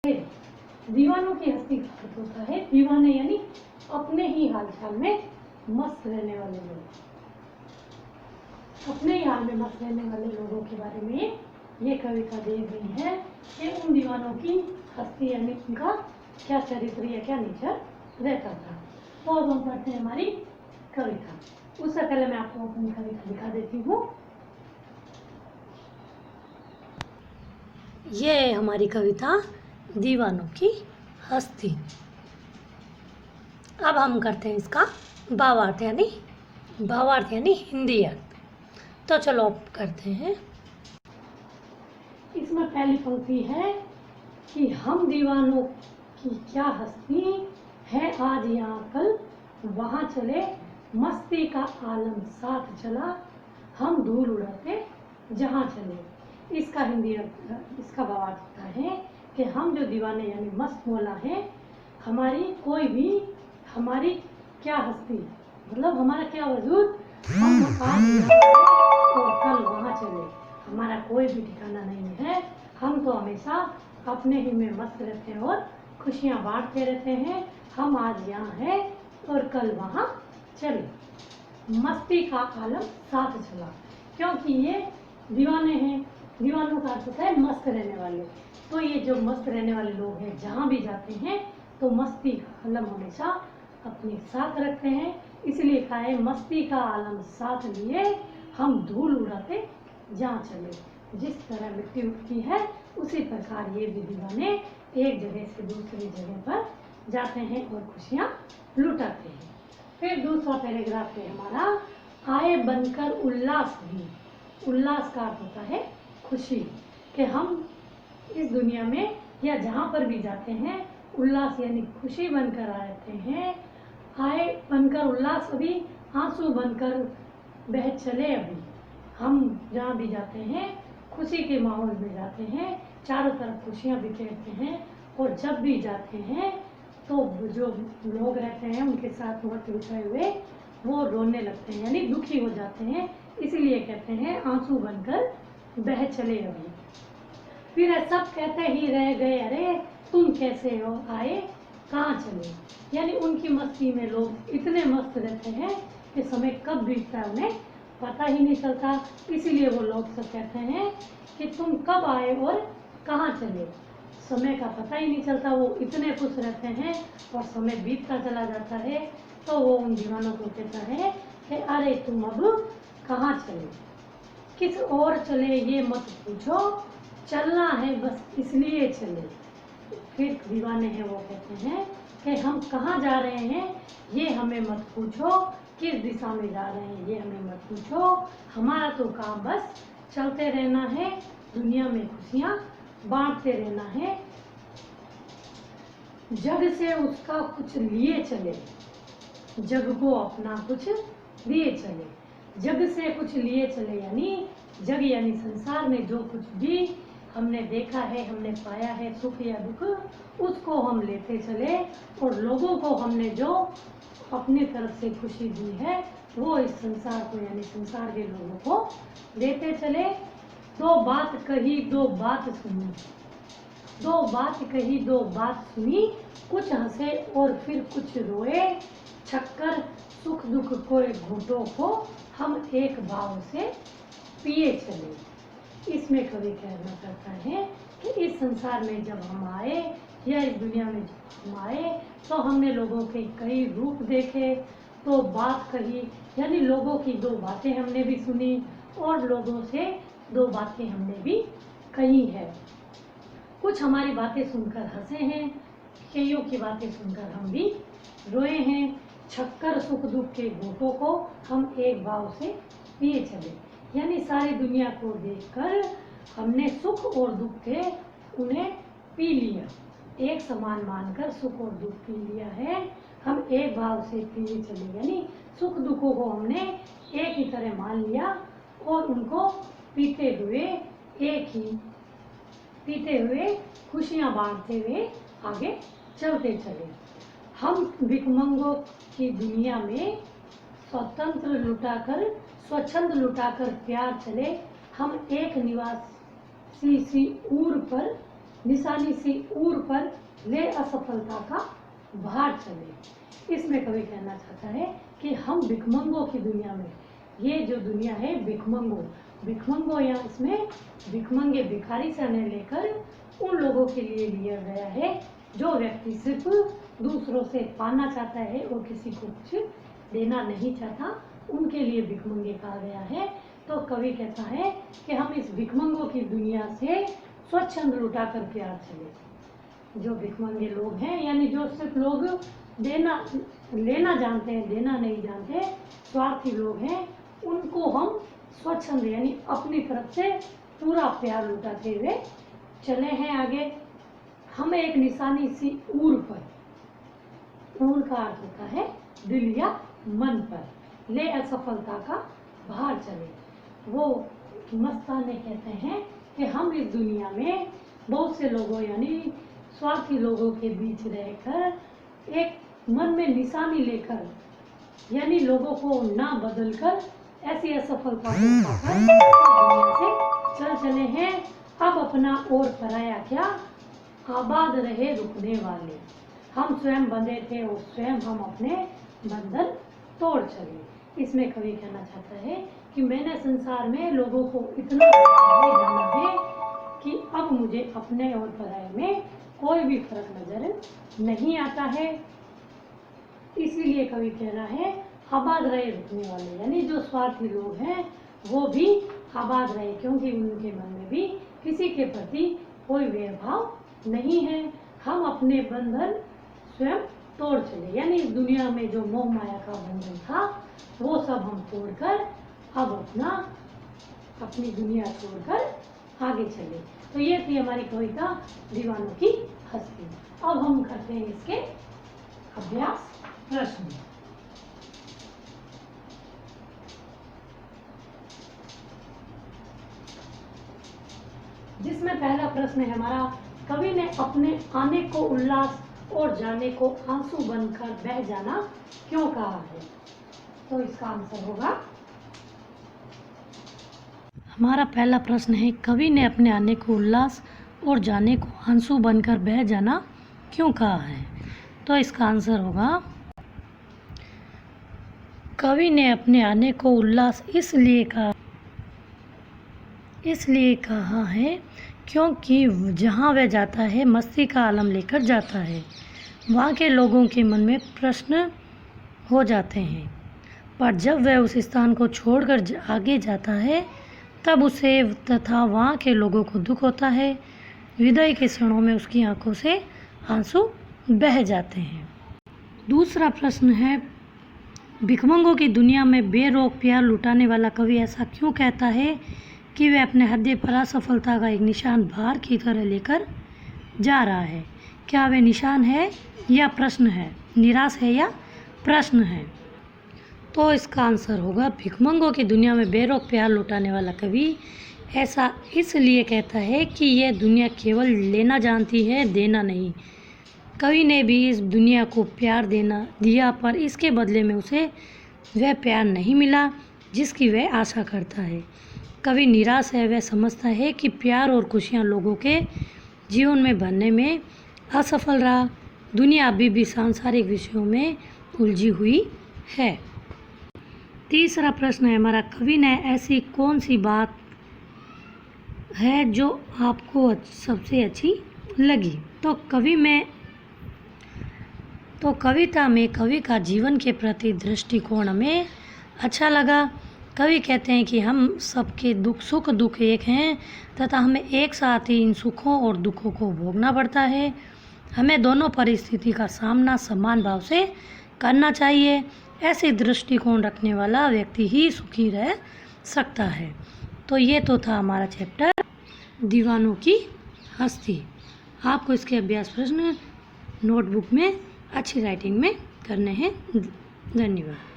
दीवानों की हस्ती का अर्थ होता है दीवाने, यानी अपने ही हालचाल में मस्त रहने वाले लोग। अपने ही हाल में मस्त रहने वाले लोगों के बारे में ये कविता दे रही है कि उन दीवानों की हस्ती यानी उनका क्या चरित्र या क्या नेचर रहता था। तो अब हम पढ़ते हैं हमारी कविता। उससे पहले मैं आपको अपनी कविता दिखा देती हूँ। ये है हमारी कविता दीवानों की हस्ती। अब हम करते हैं इसका भावार्थ यानी हिंदी अर्थ। तो चलो अब करते हैं। इसमें पहली पंक्ति है कि हम दीवानों की क्या हस्ती है, आज यहाँ कल वहाँ चले, मस्ती का आलम साथ चला, हम धूल उड़ाते जहाँ चले। इसका हिंदी अर्थ, इसका भावार्थ होता है कि हम जो दीवाने यानी मस्त मौला हैं, हमारी क्या हस्ती, मतलब हमारा क्या वजूद, हम आज और कल वहाँ चले, हमारा कोई भी ठिकाना नहीं है। हम तो हमेशा अपने ही में मस्त रहते हैं और खुशियाँ बांटते रहते हैं। हम आज यहाँ हैं और कल वहाँ चले, मस्ती का आलम साथ चला। क्योंकि ये दीवाने हैं, दीवानों का अर्थ होता है मस्त रहने वाले। तो ये जो मस्त रहने वाले लोग हैं, जहाँ भी जाते हैं तो मस्ती का आलम हमेशा अपने साथ रखते हैं। इसलिए कहा है मस्ती का आलम साथ लिए, हम धूल उड़ाते जहाँ चले। जिस तरह मिट्टी उड़ती है उसी प्रकार ये भी दीवाने एक जगह से दूसरी जगह पर जाते हैं और खुशियाँ लुटाते हैं। फिर दूसरा पैराग्राफ है हमारा, आए बनकर उल्लास भी। उल्लास का अर्थ होता है खुशी, कि हम इस दुनिया में या जहाँ पर भी जाते हैं उल्लास यानी खुशी बनकर आते हैं। आए बनकर उल्लास, अभी आंसू बनकर बह चले। अभी हम जहाँ भी जाते हैं खुशी के माहौल में जाते हैं, चारों तरफ खुशियाँ बिखेरते हैं। और जब भी जाते हैं तो जो लोग रहते हैं उनके साथ वक्त बिताए हुए वो रोने लगते हैं यानी दुखी हो जाते हैं। इसलिए कहते हैं आंसू बनकर बह चले अभी। फिर सब कहते ही रह गए, अरे तुम कैसे हो, आए कहाँ चले। यानी उनकी मस्ती में लोग इतने मस्त रहते हैं कि समय कब बीतता है उन्हें पता ही नहीं चलता। इसीलिए वो लोग सब कहते हैं कि तुम कब आए और कहाँ चले। समय का पता ही नहीं चलता, वो इतने खुश रहते हैं और समय बीतता चला जाता है। तो वो उन दीवानों को कहता है कि अरे तुम अब कहाँ चले, किस ओर चले ये मत पूछो, चलना है बस इसलिए चले। फिर दीवाने हैं वो कहते हैं कि हम कहाँ जा रहे हैं ये हमें मत पूछो, किस दिशा में जा रहे हैं ये हमें मत पूछो, हमारा तो काम बस चलते रहना है, दुनिया में खुशियाँ बांटते रहना है। जग से उसका कुछ लिए चले, जग को अपना कुछ दिए चले। जग से कुछ लिए चले यानी जग यानी संसार में जो कुछ भी हमने देखा है, हमने पाया है, सुख या दुख, उसको हम लेते चले। और लोगों को हमने जो अपनी तरफ से खुशी दी है वो इस संसार को यानी संसार के लोगों को देते चले। दो बात कही दो बात सुनी, दो बात कही दो बात सुनी, कुछ हंसे और फिर कुछ रोए, छक्कर सुख दुख को घूंटों को हम एक भाव से पिए चले। इसमें कवि कहना चाहता है कि इस संसार में जब हम आए या इस दुनिया में जब हम आए तो हमने लोगों के कई रूप देखे, तो बात कही यानी लोगों की दो बातें हमने भी सुनी और लोगों से दो बातें हमने भी कही है। कुछ हमारी बातें सुनकर हंसे हैं, कईयों की बातें सुनकर हम भी रोए हैं। छक्कर सुख दुख के घूंटों को हम एक भाव से पिए चले, यानी सारी दुनिया को देखकर हमने सुख और दुख के उन्हें पी लिया, एक समान मानकर सुख और दुख पी लिया है। हम एक भाव से पिए चले यानी सुख दुखों को हमने एक ही तरह मान लिया और उनको पीते हुए खुशियाँ बांटते हुए आगे चलते चले। हम भिखमंगों की दुनिया में स्वच्छंद लुटाकर प्यार चले। हम एक निवासी सी ऊर पर निशानी सी ऊर पर ले असफलता का भार चले। इसमें कवि कहना चाहता है कि हम भिखमंगों की दुनिया में, ये जो दुनिया है भिखमंगों या इसमें भिखमंगे भिखारी से आने लेकर उन लोगों के लिए लिया गया है जो व्यक्ति सिर्फ दूसरों से पाना चाहता है और किसी को कुछ देना नहीं चाहता, उनके लिए भिखमंगे कहा गया है। तो कवि कहता है कि हम इस भिखमंगों की दुनिया से स्वच्छंद लुटा कर प्यार चले। जो भिखमंगे लोग हैं यानी जो सिर्फ लोग लेना जानते हैं, देना नहीं जानते, स्वार्थी लोग हैं, उनको हम स्वच्छंद यानी अपनी तरफ से पूरा प्यार लुटाते हुए चले हैं आगे। हमें एक निशानी सी ऊर पर, ऊर का अर्थ होता है दिल या मन पर, ले असफलता का भार चले। वो मस्ताने कहते हैं कि हम इस दुनिया में बहुत से लोगों यानी स्वार्थी लोगों के बीच रहकर एक मन में निशानी लेकर यानी लोगों को ना बदलकर ऐसी असफलता को पाकर दुनिया से चल चले हैं। अब अपना और पराया क्या, आबाद रहे रुकने वाले। हम स्वयं बंधे थे और स्वयं हम अपने बंधन तोड़ चले। इसमें कवि कहना चाहता है कि मैंने संसार में लोगों को इतना जाना है कि अब मुझे अपने और पराये में कोई भी फर्क नजर नहीं आता है। इसीलिए कवि कह रहा है आबाद रहे रुकने वाले, यानी जो स्वार्थी लोग हैं वो भी आबाद रहे, क्योंकि उनके मन में भी किसी के प्रति कोई भेदभाव नहीं है। हम अपने बंधन स्वयं तोड़ चले, यानी इस दुनिया में जो मोह माया का बंधन था वो सब हम तोड़कर अब अपनी दुनिया छोड़कर आगे चले। तो ये थी हमारी कविता दीवानों की हस्ती। अब हम करते हैं इसके अभ्यास प्रश्न। जिसमें पहला प्रश्न है हमारा, कवि ने अपने आने को उल्लास और जाने को आंसू बनकर बह जाना क्यों कहा है? तो इसका आंसर होगा, हमारा पहला प्रश्न है कवि ने अपने आने को उल्लास और जाने को आंसू बनकर बह जाना क्यों कहा है? तो इसका आंसर होगा, कवि ने अपने आने को उल्लास इसलिए कहा है क्योंकि जहाँ वह जाता है मस्ती का आलम लेकर जाता है। वहाँ के लोगों के मन में प्रश्न हो जाते हैं, पर जब वह उस स्थान को छोड़कर आगे जाता है तब उसे तथा वहाँ के लोगों को दुख होता है। विदाई के क्षणों में उसकी आंखों से आंसू बह जाते हैं। दूसरा प्रश्न है, भिखमंगों की दुनिया में बेरोक प्यार लुटाने वाला कवि ऐसा क्यों कहता है कि वह अपने हृदय पर असफलता का एक निशान भार की तरह लेकर जा रहा है? क्या वह निशान है या प्रश्न है, निराश है या प्रश्न है? तो इसका आंसर होगा, भिखमंगों की दुनिया में बेरोक प्यार लुटाने वाला कवि ऐसा इसलिए कहता है कि यह दुनिया केवल लेना जानती है, देना नहीं। कवि ने भी इस दुनिया को प्यार दिया, पर इसके बदले में उसे वह प्यार नहीं मिला जिसकी वह आशा करता है। कवि निराश है, वह समझता है कि प्यार और खुशियाँ लोगों के जीवन में भरने में असफल रहा। दुनिया अभी भी सांसारिक विषयों में उलझी हुई है। तीसरा प्रश्न है हमारा, कवि ने ऐसी कौन सी बात है जो आपको सबसे अच्छी लगी? तो कविता में कवि का जीवन के प्रति दृष्टिकोण हमें अच्छा लगा। कवि कहते हैं कि हम सबके सुख दुख एक हैं तथा हमें एक साथ ही इन सुखों और दुखों को भोगना पड़ता है। हमें दोनों परिस्थिति का सामना समान भाव से करना चाहिए। ऐसे दृष्टिकोण रखने वाला व्यक्ति ही सुखी रह सकता है। तो ये तो था हमारा चैप्टर दीवानों की हस्ती। आपको इसके अभ्यास प्रश्न नोटबुक में अच्छी राइटिंग में करने हैं। धन्यवाद।